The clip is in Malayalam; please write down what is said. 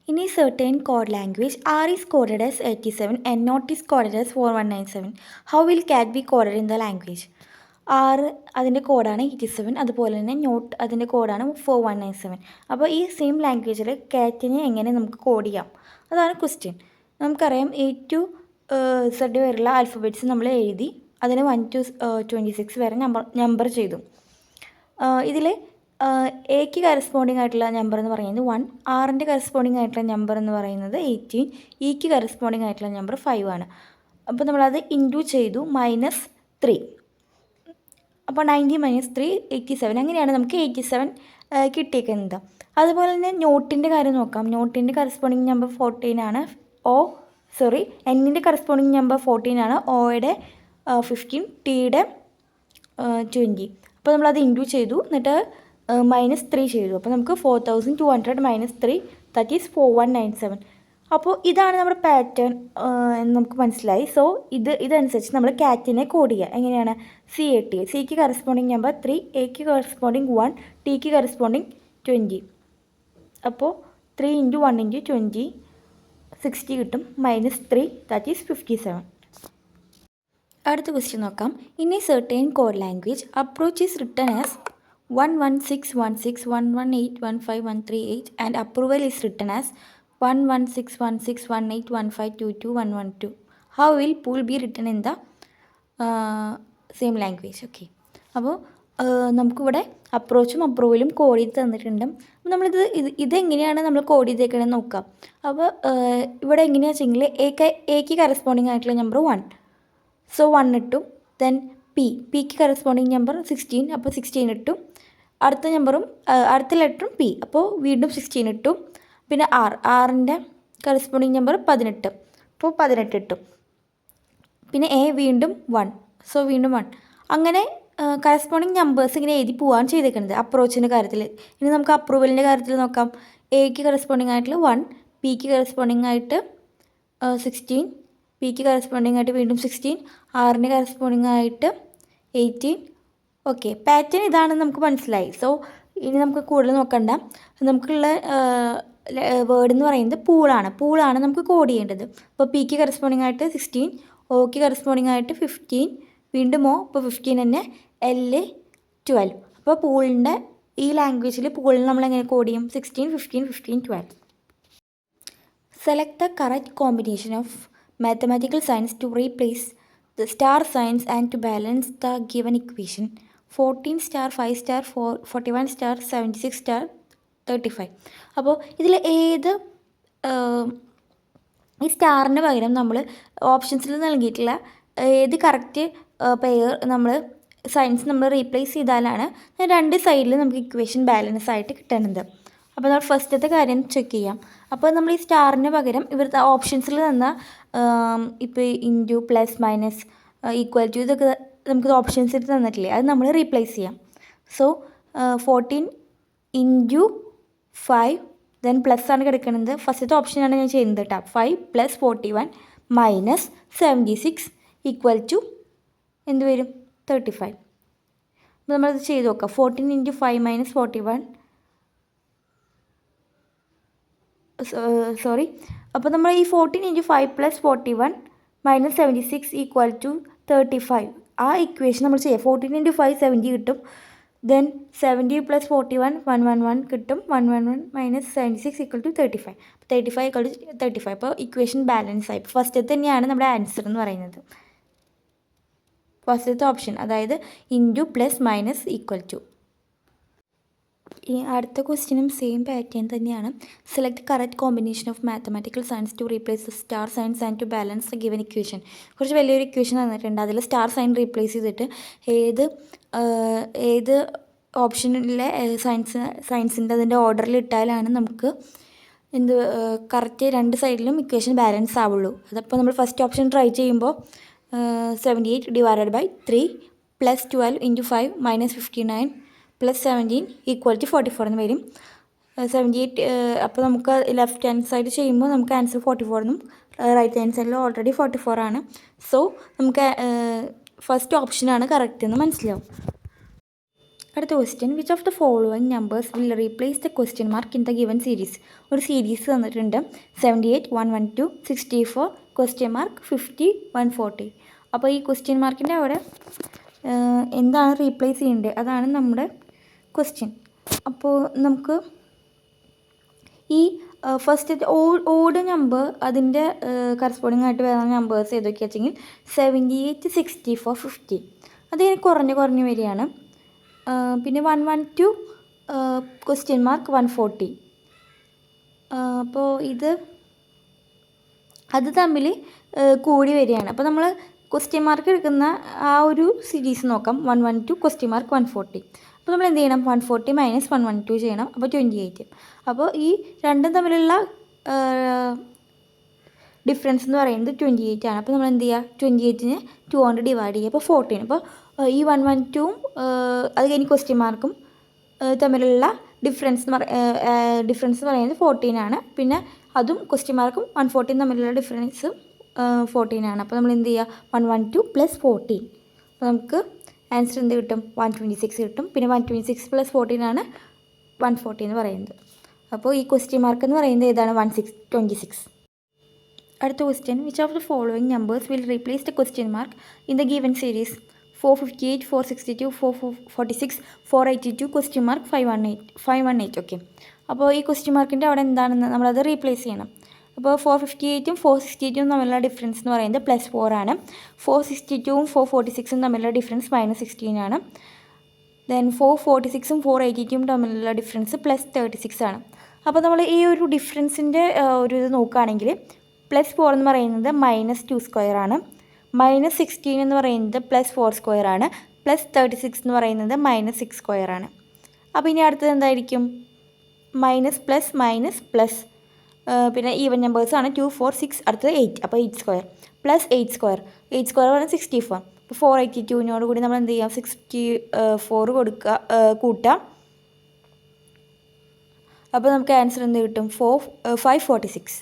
In a certain code language, R is coded as 87 and Not is coded as 4197. How will cat be coded in the language? R അതിൻ്റെ കോഡാണ് 87, അതുപോലെ തന്നെ നോട്ട് അതിൻ്റെ കോഡാണ് 4197. അപ്പോൾ ഈ സെയിം ലാംഗ്വേജിൽ കാറ്റിനെ എങ്ങനെ നമുക്ക് കോഡ് ചെയ്യാം, അതാണ് ക്വസ്റ്റ്യൻ. നമുക്കറിയാം A to Z വരെയുള്ള ആൽഫബറ്റ്സ് നമ്മൾ എഴുതി അതിന് 1 to 26 വരെ നമ്പർ ചെയ്തു. ഇതിൽ എക്ക് കറസ്പോണ്ടിങ് ആയിട്ടുള്ള നമ്പർ എന്ന് പറയുന്നത് 1, ആറിൻ്റെ കറസ്പോണ്ടിങ് ആയിട്ടുള്ള നമ്പർ എന്ന് പറയുന്നത് 18, ഇക്ക് കറസ്പോണ്ടിങ് ആയിട്ടുള്ള നമ്പർ 5 ആണ്. അപ്പോൾ നമ്മളത് ഇൻറ്റു ചെയ്തു -3. അപ്പോൾ 90 - 3 87. അങ്ങനെയാണ് നമുക്ക് 87 കിട്ടിയേക്കുന്നത്. അതുപോലെ തന്നെ നോട്ടിൻ്റെ കാര്യം നോക്കാം. നോട്ടിൻ്റെ കറസ്പോണ്ടിങ് നമ്പർ 14 ആണ്. എന്നിൻ്റെ കറസ്പോണ്ടിങ് നമ്പർ 14 ആണ്. ഒയുടെ 15, ടിയുടെ 20. അപ്പോൾ നമ്മളത് ഇൻറ്റു ചെയ്തു, എന്നിട്ട് -3 ചെയ്തു. അപ്പോൾ നമുക്ക് 4200 - 3, ദാറ്റ് ഈസ് 4197. അപ്പോൾ ഇതാണ് നമ്മുടെ പാറ്റേൺ എന്ന് നമുക്ക് മനസ്സിലായി. സോ ഇതനുസരിച്ച് നമ്മൾ കാറ്റിനെ കോഡ് ചെയ്യുക. എങ്ങനെയാണ്? CAT, സിക്ക് കറസ്പോണ്ടിങ് നമ്പർ 3, എക്ക് കറസ്പോണ്ടിങ് 1, ടിക്ക് കറസ്പോണ്ടിങ് 20. അപ്പോൾ 3 × 1 × 20 60 കിട്ടും. -3, ദാറ്റ് ഈസ് 57. അടുത്ത ക്വസ്റ്റ്യൻ നോക്കാം. In A certain code language approach is written as 1161611815138 and approval is written as 116161815221112. How will pool be written in the same language? Okay. അപ്പോൾ നമുക്കിവിടെ അപ്രോച്ചും അപ്രൂവലും കോഡ് ചെയ്ത് തന്നിട്ടുണ്ട്. നമ്മളിത് ഇതെങ്ങനെയാണ് നമ്മൾ കോഡ് ചെയ്തേക്കണമെന്ന് നോക്കാം. അപ്പോൾ ഇവിടെ എങ്ങനെയാണെന്ന് വെച്ചെങ്കിൽ എക്ക് കറസ്പോണ്ടിങ് ആയിട്ടുള്ള നമ്പർ 1, സോ 1 ഇട്ടു. ദെൻ പിക്ക് കറസ്പോണ്ടിങ് നമ്പർ 16, അപ്പോൾ 16 ഇട്ടു. അടുത്ത നമ്പറും അടുത്ത ലെറ്ററും P, അപ്പോൾ വീണ്ടും 16 ഇട്ടു. പിന്നെ ആറിൻ്റെ കറസ്പോണ്ടിങ് നമ്പർ 18, അപ്പോൾ 18 ഇട്ടു. പിന്നെ എ വീണ്ടും 1, സോ വീണ്ടും 1. അങ്ങനെ കറസ്പോണ്ടിങ് നമ്പേഴ്സ് ഇങ്ങനെ എഴുതി പോവാൻ ചെയ്തേക്കുന്നത് അപ്രോച്ചിൻ്റെ കാര്യത്തിൽ. ഇനി നമുക്ക് അപ്രൂവലിൻ്റെ കാര്യത്തിൽ നോക്കാം. എക്ക് കറസ്പോണ്ടിങ് ആയിട്ടുള്ള 1, പിക്ക് കറസ്പോണ്ടിങ് ആയിട്ട് 16, പിക്ക് കറസ്പോണ്ടിങ് ആയിട്ട് വീണ്ടും 16, ആറിൻ്റെ കറസ്പോണ്ടിങ് ആയിട്ട് 18. ഓക്കെ, പാറ്റേൺ ഇതാണെന്ന് നമുക്ക് മനസ്സിലായി. സോ ഇനി നമുക്ക് കൂടുതൽ നോക്കണ്ട. നമുക്കുള്ള വേർഡ് എന്ന് പറയുന്നത് പൂളാണ് നമുക്ക് കോഡ് ചെയ്യേണ്ടത്. അപ്പോൾ പിക്ക് കറസ്പോണ്ടിങ് ആയിട്ട് 16, ഓക്ക് കറസ്പോണ്ടിങ് ആയിട്ട് 15, വീണ്ടും ഇപ്പോൾ 15 തന്നെ, L 12. അപ്പോൾ പൂളിൻ്റെ ഈ ലാംഗ്വേജിൽ പൂളിന് നമ്മൾ എങ്ങനെ കോഡ് ചെയ്യും? 16, 15, 15, 12. Select the correct combination of mathematical signs to replace the star signs and to balance the given equation. 14 * 5 * 41 * 76 * 35. അപ്പോൾ ഇതിൽ ഈ സ്റ്റാറിന് പകരം നമ്മൾ ഓപ്ഷൻസിൽ നൽകിയിട്ടുള്ള ഏത് കറക്റ്റ് പെയർ സൈൻസ് നമ്മൾ റീപ്ലേസ് ചെയ്താലാണ് 2 സൈഡിൽ നമുക്ക് ഇക്വേഷൻ ബാലൻസ് ആയിട്ട് കിട്ടുന്നത്. അപ്പോൾ നമ്മൾ ഫസ്റ്റത്തെ കാര്യം ചെക്ക് ചെയ്യാം. അപ്പോൾ നമ്മൾ ഈ സ്റ്റാറിന് പകരം ഇവിടുത്തെ ഓപ്ഷൻസിൽ തന്ന ഇപ്പോൾ into, plus, minus, equal to, ഇതൊക്കെ നമുക്ക് ഓപ്ഷൻസിൽ തന്നിട്ടില്ലേ, അത് നമ്മൾ റീപ്ലേസ് ചെയ്യാം. സോ 14 × 5, ദെൻ പ്ലസ് ആണ് കിടക്കുന്നത്. ഫസ്റ്റത്തെ ഓപ്ഷനാണ് ഞാൻ ചെയ്യുന്നത് കേട്ടോ. 5 + 41 - 76 ഈക്വൽ ടു എന്ത് വരും? 35. അപ്പോൾ നമ്മളത് ചെയ്ത് നോക്കാം. 14 × 5 - 41 അപ്പോൾ നമ്മൾ ഈ 14 × 5 + 41 - 76 ഈക്വൽ ടു 35. ആ ഇക്വേഷൻ നമ്മൾ ചെയ്യാം. 14 × 5 70 കിട്ടും. ദെൻ 70 + 41 111 കിട്ടും. 111 - 76 ഈക്വൽ ടു 35. 35 equal to 35. അപ്പോൾ ഇക്വേഷൻ ബാലൻസ് ആയി. ഫസ്റ്റത്തെ തന്നെയാണ് നമ്മുടെ ആൻസർ എന്ന് പറയുന്നത്. ഫസ്റ്റത്തെ ഓപ്ഷൻ, അതായത് into, plus, minus, equal to. ഈ അടുത്ത ക്വസ്റ്റ്യനും സെയിം പാറ്റേൺ തന്നെയാണ്. Select correct combination of mathematical signs to replace the star signs and to balance the given equation. കുറച്ച് വലിയൊരു ഇക്വേഷൻ തന്നിട്ടുണ്ട്. അതിൽ സ്റ്റാർ സൈൻ റീപ്ലേസ് ചെയ്തിട്ട് ഏത് ഓപ്ഷനിലെ സയൻസിൻ്റെ അതിൻ്റെ ഓർഡറിൽ ഇട്ടാലാണ് നമുക്ക് കറക്റ്റ് 2 സൈഡിലും ഇക്വേഷൻ ബാലൻസ് ആവുള്ളൂ. അതപ്പോൾ നമ്മൾ ഫസ്റ്റ് ഓപ്ഷൻ ട്രൈ ചെയ്യുമ്പോൾ 78 / 3 + 12 × 5 - 59 + 17 ഈക്വൽ ടു 44 എന്ന് വരും. 78. അപ്പോൾ നമുക്ക് ലെഫ്റ്റ് ഹാൻഡ് സൈഡ് ചെയ്യുമ്പോൾ നമുക്ക് ആൻസർ 44 എന്നും റൈറ്റ് ഹാൻഡ് സൈഡിൽ ഓൾറെഡി 44 ആണ്. സോ നമുക്ക് ഫസ്റ്റ് ഓപ്ഷനാണ് കറക്റ്റ് എന്ന് മനസ്സിലാവും. അടുത്ത question, which of the following numbers will replace the question mark in the given series. ഒരു സീരീസ് തന്നിട്ടുണ്ട് 78, 112, 64, ക്വസ്റ്റ്യൻ മാർക്ക് 50, 140. അപ്പോൾ ഈ ക്വസ്റ്റ്യൻ മാർക്കിൻ്റെ അവിടെ എന്താണ് റീപ്ലേസ് ചെയ്യേണ്ടത്, അതാണ് നമ്മുടെ ക്വസ്റ്റ്യൻ. അപ്പോൾ നമുക്ക് ഈ ഫസ്റ്റ് ഓഡ് നമ്പർ അതിൻ്റെ കറസ്പോണ്ടിങ് ആയിട്ട് വരുന്ന നമ്പേഴ്സ് ഏതൊക്കെയാണെന്ന് വെച്ചെങ്കിൽ 78, 64, 50 അതിന് കുറഞ്ഞ് വരികയാണ്. പിന്നെ 112 ക്വസ്റ്റ്യൻ മാർക്ക് 140. അപ്പോൾ അത് തമ്മിൽ കൂടി വരികയാണ്. അപ്പോൾ നമ്മൾ ക്വസ്റ്റ്യൻ മാർക്ക് എടുക്കുന്ന ആ ഒരു സീരീസ് നോക്കാം. 112 ക്വസ്റ്റ്യൻ മാർക്ക് 140. അപ്പോൾ നമ്മൾ എന്ത് ചെയ്യണം, 140 മൈനസ് 112 ചെയ്യണം. അപ്പോൾ 28. അപ്പോൾ ഈ രണ്ടും തമ്മിലുള്ള ഡിഫറൻസ് എന്ന് പറയുന്നത് 28 ആണ്. അപ്പോൾ നമ്മൾ എന്ത് ചെയ്യുക, 28നെ 2 കൊണ്ട് ഡിവൈഡ് ചെയ്യുക. അപ്പോൾ 14. അപ്പോൾ ഈ 112ഉം അത് കഴിഞ്ഞ് ക്വസ്റ്റ്യൻ മാർക്കും തമ്മിലുള്ള ഡിഫറൻസ് എന്ന് പറയുന്നത് 14 ആണ്. പിന്നെ അതും ക്വസ്റ്റ്യൻ മാർക്കും 140 തമ്മിലുള്ള ഡിഫറൻസ് 14 ആണ്. അപ്പോൾ നമ്മൾ എന്ത് ചെയ്യുക, 112 + 14. അപ്പോൾ നമുക്ക് ആൻസർ എന്ത് കിട്ടും, 126 കിട്ടും. പിന്നെ 126 + 14 ആണ് 140 എന്ന് പറയുന്നത്. അപ്പോൾ ഈ ക്വസ്റ്റ്യൻ മാർക്ക് എന്ന് പറയുന്നത് ഏതാണ്, 126. അടുത്ത question, which of the following numbers will replace the question mark in the given series. 458, 462, 446, 482, question mark 518. Okay, അപ്പോൾ ഈ ക്വസ്റ്റ്യൻ മാർക്കിൻ്റെ അവിടെ എന്താണെന്ന് നമ്മളത് റീപ്ലേസ് ചെയ്യണം. അപ്പോൾ 458ഉം 462ഉം തമ്മിലുള്ള ഡിഫറൻസ് എന്ന് പറയുന്നത് +4 ആണ്. 462ഉം 446ഉം തമ്മിലുള്ള ഡിഫറൻസ് -16 ആണ്. ദെൻ 446ഉം 482ഉം തമ്മിലുള്ള ഡിഫറൻസ് +36 ആണ്. അപ്പോൾ നമ്മൾ ഈ ഒരു ഡിഫറൻസിൻ്റെ ഒരു ഇത് നോക്കുകയാണെങ്കിൽ +4 എന്ന് പറയുന്നത് -2² ആണ്. -16 എന്ന് പറയുന്നത് +4² ആണ്. +36 എന്ന് പറയുന്നത് -6² ആണ്. അപ്പോൾ ഇനി അടുത്തത് എന്തായിരിക്കും, മൈനസ് പ്ലസ് മൈനസ് പ്ലസ്, പിന്നെ ഈവൻ നമ്പേഴ്സാണ് 2, 4, 6, അടുത്തത് 8. അപ്പോൾ 8² +8². 8² പറഞ്ഞാൽ 64. അപ്പോൾ 482നോട് കൂടി നമ്മൾ എന്ത് ചെയ്യാം, 64 കൂട്ടുക. അപ്പോൾ നമുക്ക് ആൻസർ എന്ത് കിട്ടും, 546.